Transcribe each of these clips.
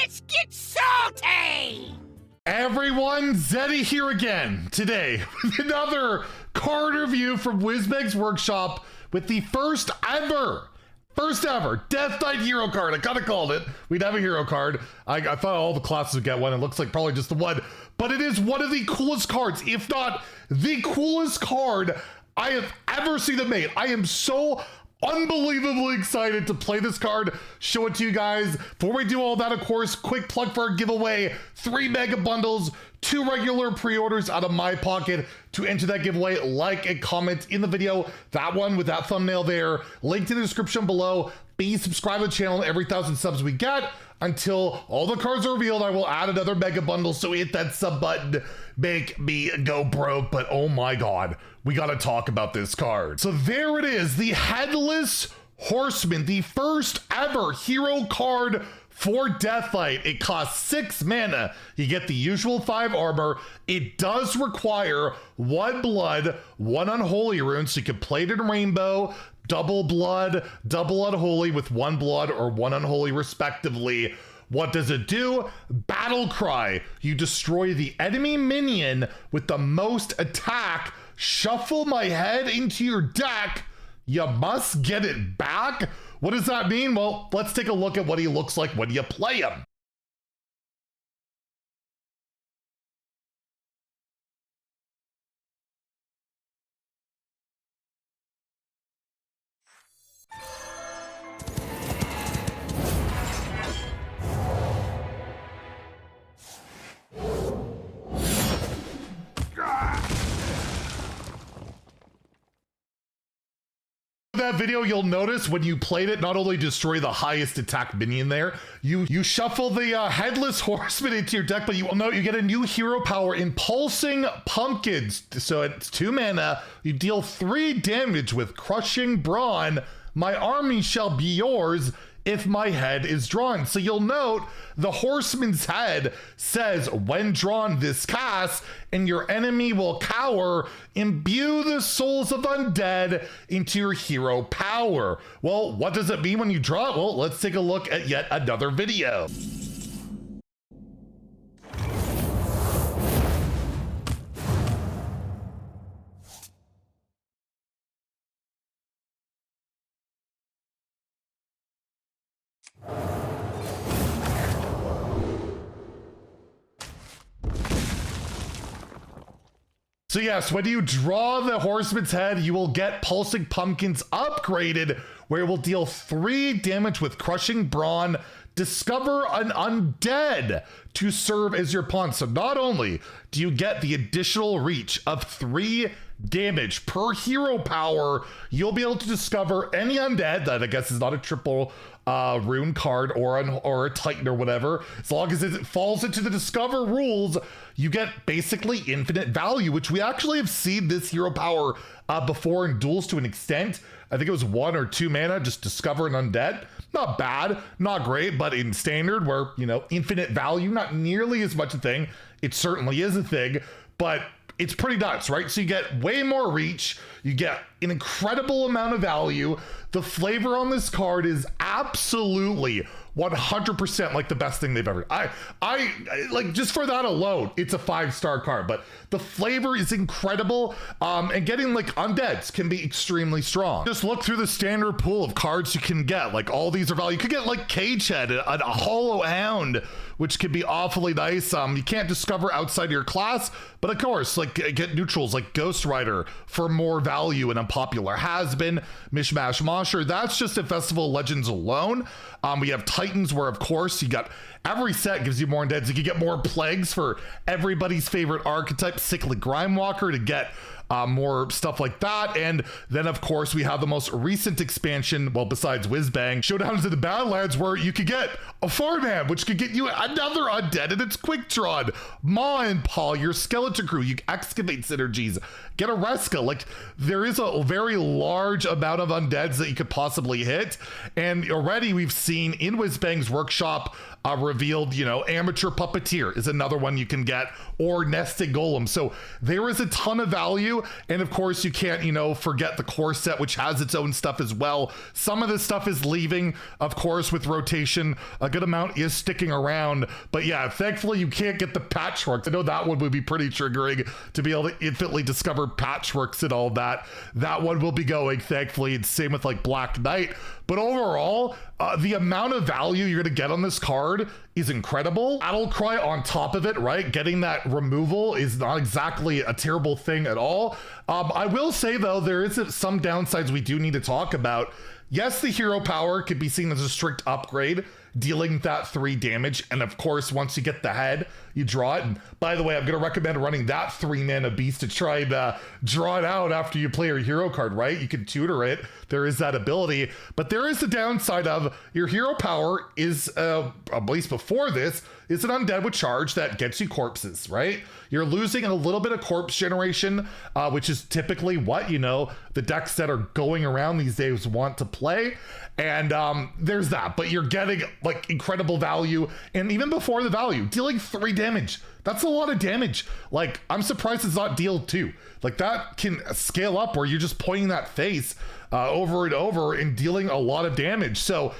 Let's get salty! Everyone, Zeddy here again today with another card review from Whizbang's workshop with the first ever Death Knight hero card. I kind of called it. We'd have a hero card. I thought all the classes would get one. It looks like probably just the one, but it is one of the coolest cards, if not the coolest card I have ever seen them made. I am so unbelievably excited to play this card, show it to you guys. Before we do all that, of course, quick plug for our giveaway: 3 mega bundles, 2 regular pre-orders out of my pocket. To enter that giveaway, like and comment in the video, that one with that thumbnail there, linked in the description below. Be subscribe to the channel. Every 1,000 subs we get until all the cards are revealed, I will add another mega bundle, so hit that sub button, make me go broke. But oh my god, we gotta talk about this card. So there it is, the Headless Horseman, the first ever hero card for Death Knight. It costs 6 mana. You get the usual 5 armor. It does require 1 blood, 1 unholy rune, so you can play it in rainbow, double blood, double unholy with 1 blood or 1 unholy respectively. What does it do? Battle Cry. You destroy the enemy minion with the most attack. Shuffle my head into your deck. You must get it back. What does that mean? Well, let's take a look at what he looks like when you play him. That video, you'll notice when you played it, not only destroy the highest attack minion there, you shuffle the Headless Horseman into your deck, but you will note you get a new hero power, Impulsing Pumpkins. So it's 2 mana, you deal 3 damage with Crushing Brawn. My army shall be yours if my head is drawn. So you'll note the Horseman's head says, when drawn this cast, and your enemy will cower, imbue the souls of undead into your hero power. Well, what does it mean when you draw it? Well, let's take a look at yet another video. So yes, when you draw the Horseman's head, you will get Pulsing Pumpkins upgraded, where it will deal 3 damage with Crushing Brawn. Discover an undead to serve as your pawn. So not only do you get the additional reach of 3 damage per hero power, you'll be able to discover any undead that I guess is not a triple rune card or a Titan or whatever. As long as it falls into the discover rules, you get basically infinite value, which we actually have seen this hero power before in duels to an extent. I think it was 1 or 2 mana, just discover an undead. Not bad, not great, but in standard where, you know, infinite value, not nearly as much a thing. It certainly is a thing, but it's pretty nuts, right? So you get way more reach, you get an incredible amount of value. The flavor on this card is absolutely 100% like the best thing they've ever. I like, just for that alone, it's a 5-star card, but the flavor is incredible. And getting like undeads can be extremely strong. Just look through the standard pool of cards you can get. Like, all these are value. You could get like Cagehead, a Hollow Hound, which could be awfully nice. You can't discover outside your class, but of course, like, get neutrals like Ghost Rider for more value, and Unpopular Has Been, Mishmash Mosher. That's just at Festival Legends alone. We have Titans, where of course you got every set gives you more undeads. You can get more plagues for everybody's favorite archetype, Sickly Grimewalker, to get more stuff like that. And then of course we have the most recent expansion, well, besides Whizbang, Showdowns in the Badlands, where you could get a Farmhand, which could get you another undead, and it's quick drawn. Ma and Paul, your skeleton crew, you excavate synergies, get a Reska. Like, there is a very large amount of undeads that you could possibly hit. And already we've seen in Whizbang's workshop revealed, you know, Amateur Puppeteer is another one you can get, or Nested Golem. So there is a ton of value. value. And of course, you can't, you know, forget the core set, which has its own stuff as well. Some of this stuff is leaving, of course, with rotation. A good amount is sticking around. But yeah, thankfully, you can't get the patchworks. I know that one would be pretty triggering to be able to infinitely discover patchworks and all that. That one will be going, thankfully. It's same with like Black Knight. But overall, the amount of value you're going to get on this card is incredible. Battle Cry on top of it, right? Getting that removal is not exactly a terrible thing at all. I will say, though, there is some downsides we do need to talk about. Yes, the hero power could be seen as a strict upgrade, dealing that 3 damage. And of course, once you get the head, you draw it. And by the way, I'm going to recommend running that 3-mana beast to try and draw it out after you play your hero card, right? You can tutor it. There is that ability. But there is the downside of your hero power is, at least before this, is an undead with charge that gets you corpses, right? You're losing a little bit of corpse generation, which is typically what, you know, the decks that are going around these days want to play. And there's that, but you're getting like incredible value. And even before the value, dealing 3 damage. That's a lot of damage. Like, I'm surprised it's not deal 2. Like, that can scale up where you're just pointing that face over and over and dealing a lot of damage. So,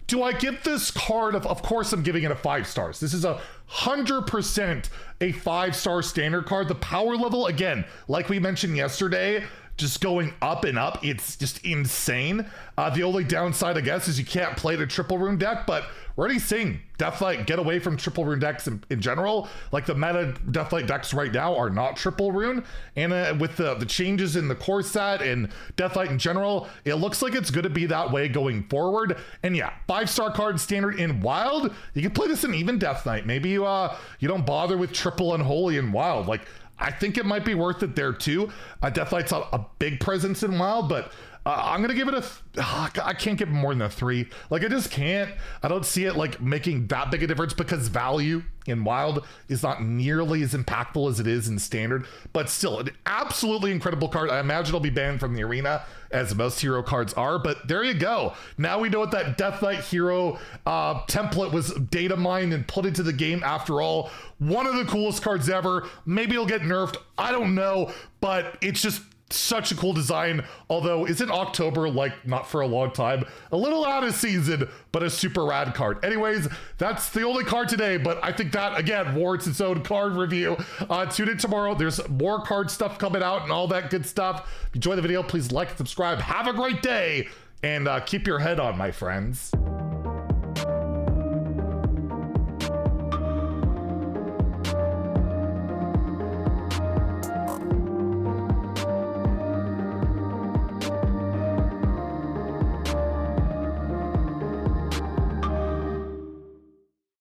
do I give this card, of course I'm giving it a 5 stars. This is 100% a 5-star standard card. The power level, again, like we mentioned yesterday, just going up and up. It's just insane. The only downside, I guess, is you can't play the triple rune deck, but we're already seeing Deathlight get away from triple rune decks in general. Like, the meta Deathlight decks right now are not triple rune. And with the changes in the core set and Deathlight in general, it looks like it's going to be that way going forward. And yeah, 5-star card standard in Wild. You can play this in even Deathlight. Maybe you don't bother with triple Unholy in Wild. Like, I think it might be worth it there too. Deathlight's not a big presence in Wild, but I'm gonna give it I can't give it more than a 3. Like, I just can't. I don't see it like making that big a difference because value in Wild is not nearly as impactful as it is in Standard, but still an absolutely incredible card. I imagine it'll be banned from the arena as most hero cards are, but there you go. Now we know what that Deathlight hero template was data mined and put into the game after all. One of the coolest cards ever. Maybe it'll get nerfed. I don't know, but it's just such a cool design. Although, isn't October, like, not for a long time, a little out of season, but a super rad card. Anyways, that's the only card today, but I think that, again, warrants its own card review. Tune in tomorrow. There's more card stuff coming out and all that good stuff. If you enjoyed the video, please like and subscribe. Have a great day, and keep your head on, my friends.